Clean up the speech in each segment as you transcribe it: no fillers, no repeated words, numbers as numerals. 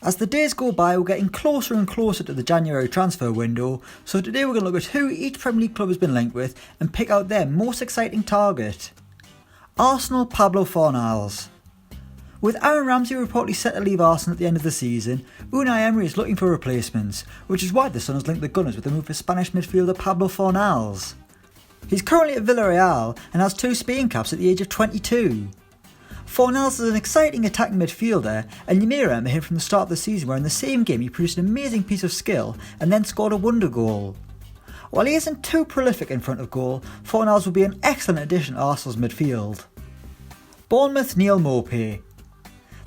As the days go by, we're getting closer and closer to the January transfer window, so today we're going to look at who each Premier League club has been linked with and pick out their most exciting target. Arsenal Pablo Fornals. With Aaron Ramsey reportedly set to leave Arsenal at the end of the season, Unai Emery is looking for replacements, which is why the Sun has linked the Gunners with the move for Spanish midfielder Pablo Fornals. He's currently at Villarreal and has 2 Spain caps at the age of 22. Fornals is an exciting attacking midfielder, and you may remember him from the start of the season where in the same game he produced an amazing piece of skill and then scored a wonder goal. While he isn't too prolific in front of goal, Fornals will be an excellent addition to Arsenal's midfield. Bournemouth Neal Maupay.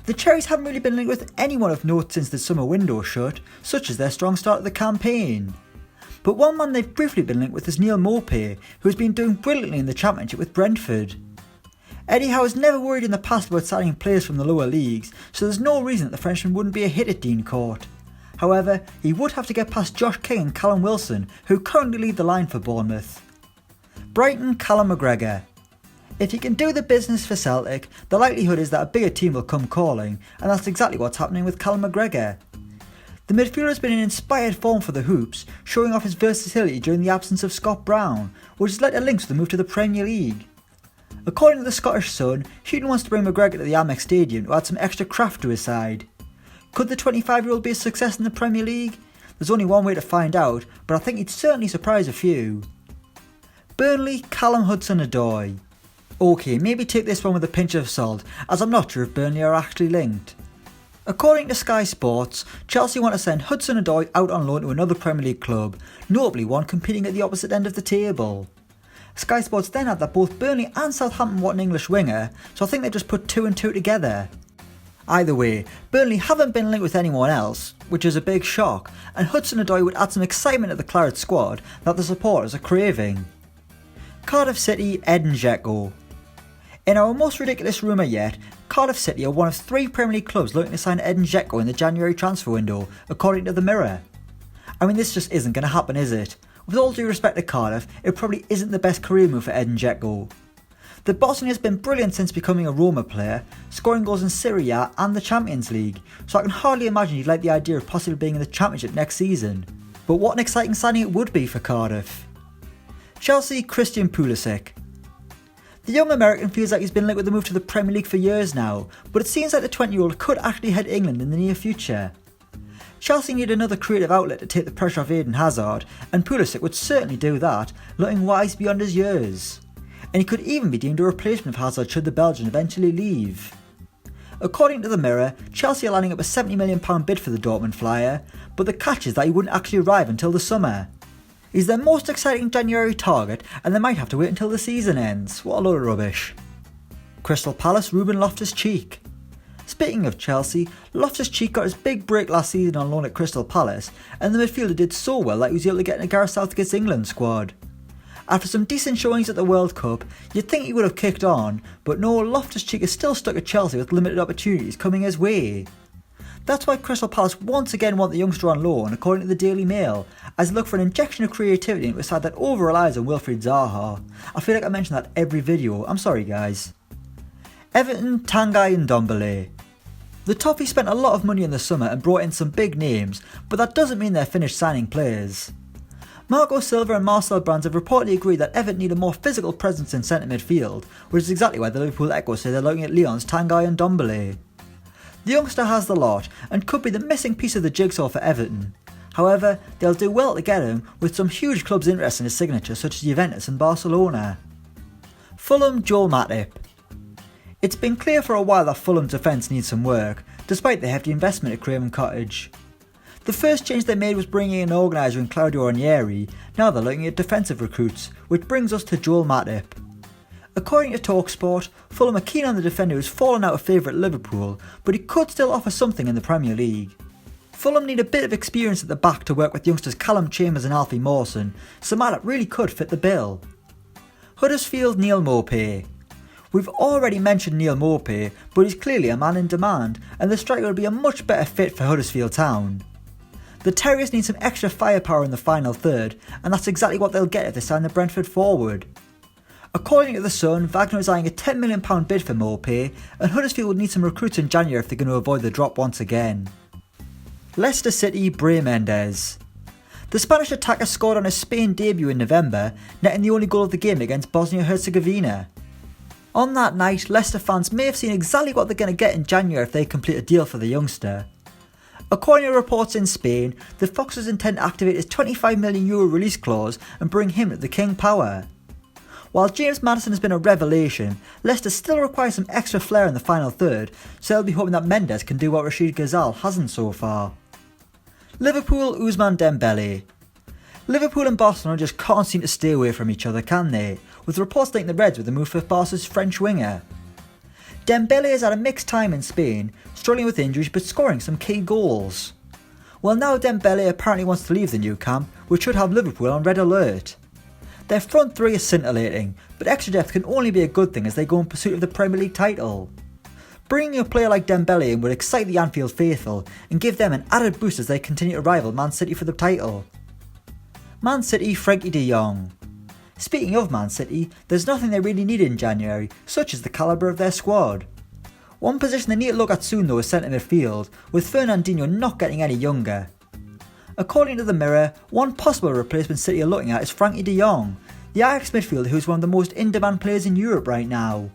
The Cherries haven't really been linked with anyone of note since the summer window shut, such as their strong start of the campaign. But one man they've briefly been linked with is Neal Maupay, who has been doing brilliantly in the Championship with Brentford. Eddie Howe has never worried in the past about signing players from the lower leagues, so there's no reason that the Frenchman wouldn't be a hit at Dean Court. However, he would have to get past Josh King and Callum Wilson, who currently lead the line for Bournemouth. Brighton Calum McGregor. If he can do the business for Celtic, the likelihood is that a bigger team will come calling, and that's exactly what's happening with Calum McGregor. The midfielder has been in inspired form for the Hoops, showing off his versatility during the absence of Scott Brown, which has led to links with the move to the Premier League. According to the Scottish Sun, Houghton wants to bring McGregor to the Amex Stadium to add some extra craft to his side. Could the 25-year-old be a success in the Premier League? There's only one way to find out, but I think he'd certainly surprise a few. Burnley Calum Hudson-Odoi. Okay, maybe take this one with a pinch of salt, as I'm not sure if Burnley are actually linked. According to Sky Sports, Chelsea want to send Hudson-Odoi out on loan to another Premier League club, notably one competing at the opposite end of the table. Sky Sports then add that both Burnley and Southampton want an English winger, so I think they just put 2 and 2 together. Either way, Burnley haven't been linked with anyone else, which is a big shock, and Hudson-Odoi would add some excitement to the Claret squad that the supporters are craving. Cardiff City Edin Dzeko. In our most ridiculous rumour yet, Cardiff City are one of 3 Premier League clubs looking to sign Edin Dzeko in the January transfer window, according to the Mirror. I mean, this just isn't going to happen, is it? With all due respect to Cardiff, it probably isn't the best career move for Edin Dzeko. The Bosnian has been brilliant since becoming a Roma player, scoring goals in Serie A and the Champions League, so I can hardly imagine he'd like the idea of possibly being in the Championship next season. But what an exciting signing it would be for Cardiff. Chelsea Christian Pulisic. The young American feels like he's been linked with the move to the Premier League for years now, but it seems like the 20-year-old could actually head to England in the near future. Chelsea need another creative outlet to take the pressure off Eden Hazard, and Pulisic would certainly do that, looking wise beyond his years. And he could even be deemed a replacement of Hazard should the Belgian eventually leave. According to the Mirror, Chelsea are lining up a £70 million bid for the Dortmund flyer, but the catch is that he wouldn't actually arrive until the summer. He's their most exciting January target, and they might have to wait until the season ends. What a load of rubbish. Crystal Palace Ruben Loftus-Cheek. Speaking of Chelsea, Loftus-Cheek got his big break last season on loan at Crystal Palace, and the midfielder did so well that he was able to get in a Gareth Southgate's England squad. After some decent showings at the World Cup, you'd think he would have kicked on, but no, Loftus-Cheek is still stuck at Chelsea with limited opportunities coming his way. That's why Crystal Palace once again want the youngster on loan, according to the Daily Mail, as they look for an injection of creativity into a side that over-relies on Wilfried Zaha. I feel like I mention that every video, I'm sorry guys. Everton Tanguy Ndombele. The Toffees spent a lot of money in the summer and brought in some big names, but that doesn't mean they're finished signing players. Marco Silva and Marcel Brands have reportedly agreed that Everton need a more physical presence in centre midfield, which is exactly why the Liverpool Echo say they're looking at Lyon's Tanguy Ndombele. The youngster has the lot and could be the missing piece of the jigsaw for Everton. However, they'll do well to get him, with some huge clubs interested in his signature such as Juventus and Barcelona. Fulham Joel Matip. It's been clear for a while that Fulham's defence needs some work, despite the hefty investment at Craven Cottage. The first change they made was bringing in an organiser in Claudio Ranieri. Now they're looking at defensive recruits, which brings us to Joel Matip. According to TalkSport, Fulham are keen on the defender who's fallen out of favour at Liverpool, but he could still offer something in the Premier League. Fulham need a bit of experience at the back to work with youngsters Callum Chambers and Alfie Mawson, so Matip really could fit the bill. Huddersfield Neal Maupay. We've already mentioned Neal Maupay, but he's clearly a man in demand, and the striker will be a much better fit for Huddersfield Town. The Terriers need some extra firepower in the final third, and that's exactly what they'll get if they sign the Brentford forward. According to The Sun, Wagner is eyeing a £10 million bid for Maupay, and Huddersfield would need some recruits in January if they're going to avoid the drop once again. Leicester City Bray Mendes. The Spanish attacker scored on his Spain debut in November, netting the only goal of the game against Bosnia-Herzegovina. On that night, Leicester fans may have seen exactly what they're going to get in January if they complete a deal for the youngster. According to reports in Spain, the Foxes intend to activate his €25 million release clause and bring him to the king power. While James Maddison has been a revelation, Leicester still requires some extra flair in the final third, so they'll be hoping that Mendes can do what Rashid Ghazal hasn't so far. Liverpool Ousmane Dembele. Liverpool and Barcelona just can't seem to stay away from each other, can they? With reports linking the Reds with the move for Barca's French winger. Dembele has had a mixed time in Spain, struggling with injuries but scoring some key goals. Well, now Dembele apparently wants to leave the new camp, which should have Liverpool on red alert. Their front three is scintillating, but extra depth can only be a good thing as they go in pursuit of the Premier League title. Bringing a player like Dembele in would excite the Anfield faithful and give them an added boost as they continue to rival Man City for the title. Man City Frenkie de Jong. Speaking of Man City, there's nothing they really need in January, such as the calibre of their squad. One position they need to look at soon though is centre midfield, with Fernandinho not getting any younger. According to the Mirror, one possible replacement City are looking at is Frenkie de Jong, the Ajax midfielder who is one of the most in-demand players in Europe right now.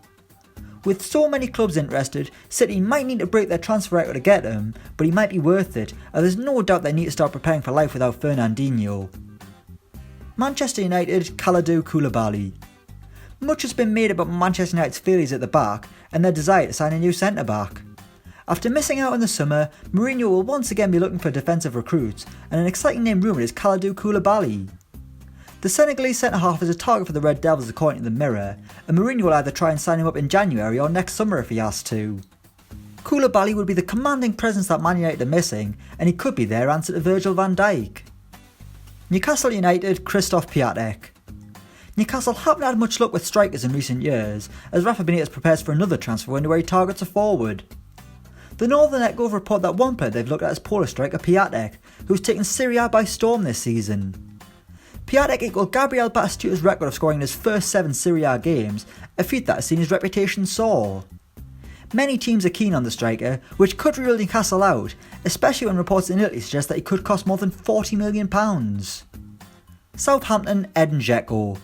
With so many clubs interested, City might need to break their transfer record to get him, but he might be worth it, and there's no doubt they need to start preparing for life without Fernandinho. Manchester United Kalidou Koulibaly. Much has been made about Manchester United's failures at the back and their desire to sign a new centre-back. After missing out in the summer, Mourinho will once again be looking for defensive recruits, and an exciting name rumoured is Kalidou Koulibaly. The Senegalese centre-half is a target for the Red Devils according to the Mirror, and Mourinho will either try and sign him up in January or next summer if he has to. Koulibaly would be the commanding presence that Man United are missing, and he could be their answer to Virgil van Dijk. Newcastle United Christoph Piatek. Newcastle haven't had much luck with strikers in recent years, as Rafa Benitez prepares for another transfer window where he targets a forward. The Northern Echo report that one player they've looked at is Polish striker Piatek, who's taken Serie A by storm this season. Piatek equalled Gabriel Batistuta's record of scoring in his first 7 Serie A games, a feat that has seen his reputation soar. Many teams are keen on the striker, which could rule Newcastle out, especially when reports in Italy suggest that he could cost more than £40 million. Southampton Edin Dzeko.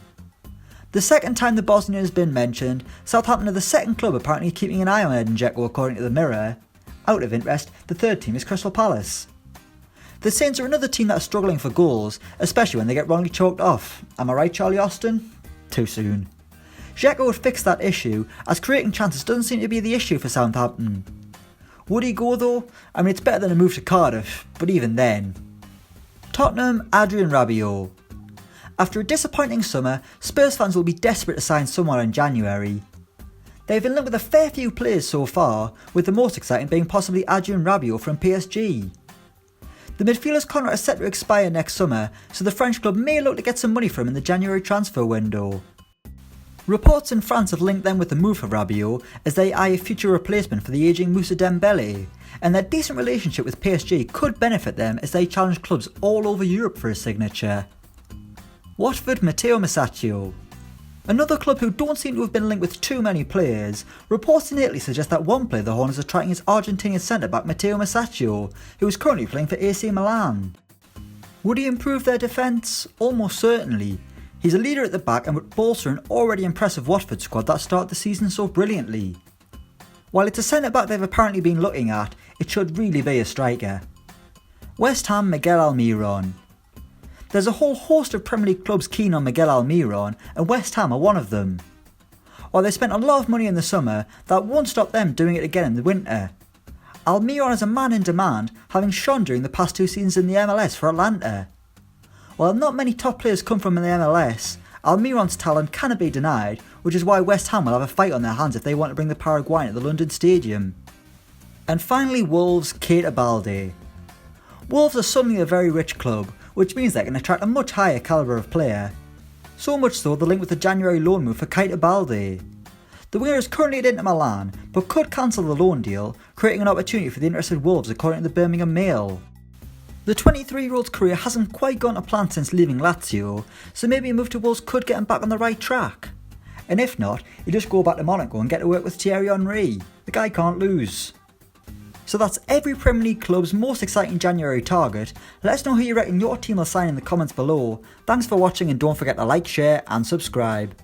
The second time the Bosnian has been mentioned, Southampton are the second club apparently keeping an eye on Edin Dzeko according to the Mirror. Out of interest, the third team is Crystal Palace. The Saints are another team that are struggling for goals, especially when they get wrongly chalked off. Am I right, Charlie Austin? Too soon. Dzeko would fix that issue, as creating chances doesn't seem to be the issue for Southampton. Would he go though? I mean, it's better than a move to Cardiff, but even then. Tottenham Adrien Rabiot. After a disappointing summer, Spurs fans will be desperate to sign someone in January. They've been linked with a fair few players so far, with the most exciting being possibly Adrien Rabiot from PSG. The midfielder's contract is set to expire next summer, so the French club may look to get some money for him in the January transfer window. Reports in France have linked them with the move for Rabiot as they eye a future replacement for the ageing Moussa Dembele, and their decent relationship with PSG could benefit them as they challenge clubs all over Europe for his signature. Watford Matteo Musacchio. Another club who don't seem to have been linked with too many players, reports in Italy suggest that one player the Hornets are trying is Argentinian centre-back Matteo Musacchio, who is currently playing for AC Milan. Would he improve their defence? Almost certainly. He's a leader at the back and would bolster an already impressive Watford squad that started the season so brilliantly. While it's a centre-back they've apparently been looking at, it should really be a striker. West Ham Miguel Almiron. There's a whole host of Premier League clubs keen on Miguel Almiron, and West Ham are one of them. While they spent a lot of money in the summer, that won't stop them doing it again in the winter. Almiron is a man in demand, having shone during the past 2 seasons in the MLS for Atlanta. While not many top players come from the MLS, Almiron's talent cannot be denied, which is why West Ham will have a fight on their hands if they want to bring the Paraguayan to the London Stadium. And finally Wolves Keita Balde. Wolves are suddenly a very rich club, which means they can attract a much higher calibre of player. So much so they're linked with the January loan move for Keita Balde. The winger is currently at Inter Milan, but could cancel the loan deal, creating an opportunity for the interested Wolves according to the Birmingham Mail. The 23-year-old's career hasn't quite gone to plan since leaving Lazio, so maybe a move to Wolves could get him back on the right track. And if not, he'll just go back to Monaco and get to work with Thierry Henry. The guy can't lose. So that's every Premier League club's most exciting January target. Let us know who you reckon your team will sign in the comments below. Thanks for watching and don't forget to like, share and subscribe.